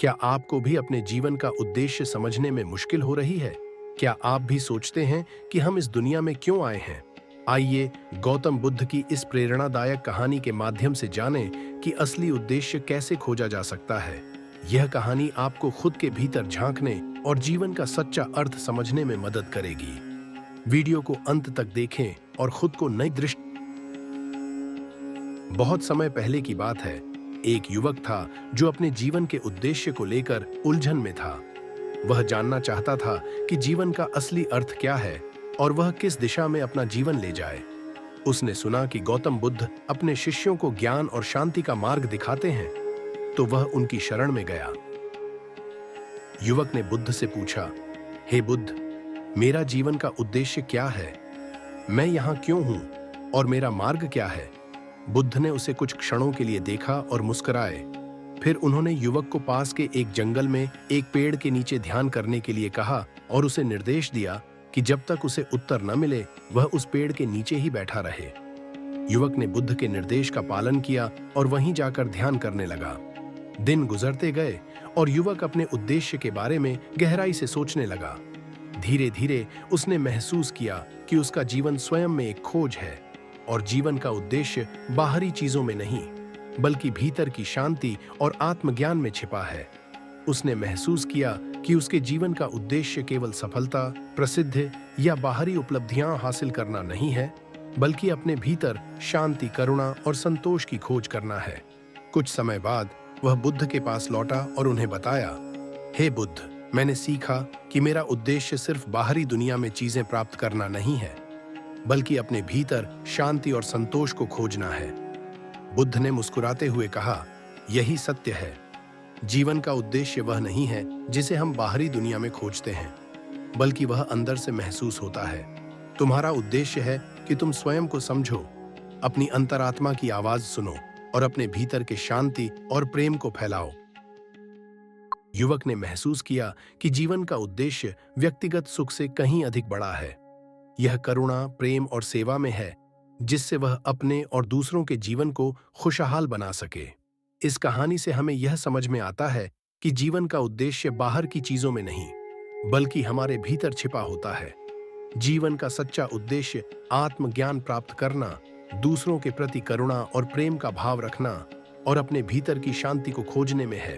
क्या आपको भी अपने जीवन का उद्देश्य समझने में मुश्किल हो रही है? क्या आप भी सोचते हैं कि हम इस दुनिया में क्यों आए हैं? आइए गौतम बुद्ध की इस प्रेरणादायक कहानी के माध्यम से जानें कि असली उद्देश्य कैसे खोजा जा सकता है। यह कहानी आपको खुद के भीतर झांकने और जीवन का सच्चा अर्थ समझने में मदद करेगी। वीडियो को अंत तक देखें और खुद को नई दृष्टि। बहुत समय पहले की बात है। एक युवक था जो अपने जीवन के उद्देश्य को लेकर उलझन में था। वह जानना चाहता था कि जीवन का असली अर्थ क्या है और वह किस दिशा में अपना जीवन ले जाए। उसने सुना कि गौतम बुद्ध अपने शिष्यों को ज्ञान और शांति का मार्ग दिखाते हैं, तो वह उनकी शरण में गया। युवक ने बुद्ध से पूछा, हे बुद्ध, मेरा जीवन का उद्देश्य क्या है? मैं यहाँ क्यों हूँ और मेरा मार्ग क्या है? बुद्ध ने उसे कुछ क्षणों के लिए देखा और मुस्कुराए। फिर उन्होंने युवक को पास के एक जंगल में एक पेड़ के नीचे ध्यान करने के लिए कहा और उसे निर्देश दिया कि जब तक उसे उत्तर न मिले वह उस पेड़ के नीचे ही बैठा रहे। युवक ने बुद्ध के निर्देश का पालन किया और वहीं जाकर ध्यान करने लगा। दिन गुजरते गए और युवक अपने उद्देश्य के बारे में गहराई से सोचने लगा। धीरे धीरे उसने महसूस किया कि उसका जीवन स्वयं में एक खोज है और जीवन का उद्देश्य बाहरी चीजों में नहीं, बल्कि भीतर की शांति और आत्मज्ञान में छिपा है। उसने महसूस किया कि उसके जीवन का उद्देश्य केवल सफलता, प्रसिद्धि या बाहरी उपलब्धियां हासिल करना नहीं है, बल्कि अपने भीतर शांति, करुणा और संतोष की खोज करना है। कुछ समय बाद वह बुद्ध के पास लौटा और उन्हें बताया, हे बुद्ध, मैंने सीखा कि मेरा उद्देश्य सिर्फ बाहरी दुनिया में चीजें प्राप्त करना नहीं है, बल्कि अपने भीतर शांति और संतोष को खोजना है। बुद्ध ने मुस्कुराते हुए कहा, यही सत्य है। जीवन का उद्देश्य वह नहीं है जिसे हम बाहरी दुनिया में खोजते हैं, बल्कि वह अंदर से महसूस होता है। तुम्हारा उद्देश्य है कि तुम स्वयं को समझो, अपनी अंतरात्मा की आवाज सुनो और अपने भीतर के शांति और प्रेम को फैलाओ। युवक ने महसूस किया कि जीवन का उद्देश्य व्यक्तिगत सुख से कहीं अधिक बड़ा है। यह करुणा, प्रेम और सेवा में है, जिससे वह अपने और दूसरों के जीवन को खुशहाल बना सके। इस कहानी से हमें यह समझ में आता है कि जीवन का उद्देश्य बाहर की चीजों में नहीं, बल्कि हमारे भीतर छिपा होता है। जीवन का सच्चा उद्देश्य आत्मज्ञान प्राप्त करना, दूसरों के प्रति करुणा और प्रेम का भाव रखना और अपने भीतर की शांति को खोजने में है।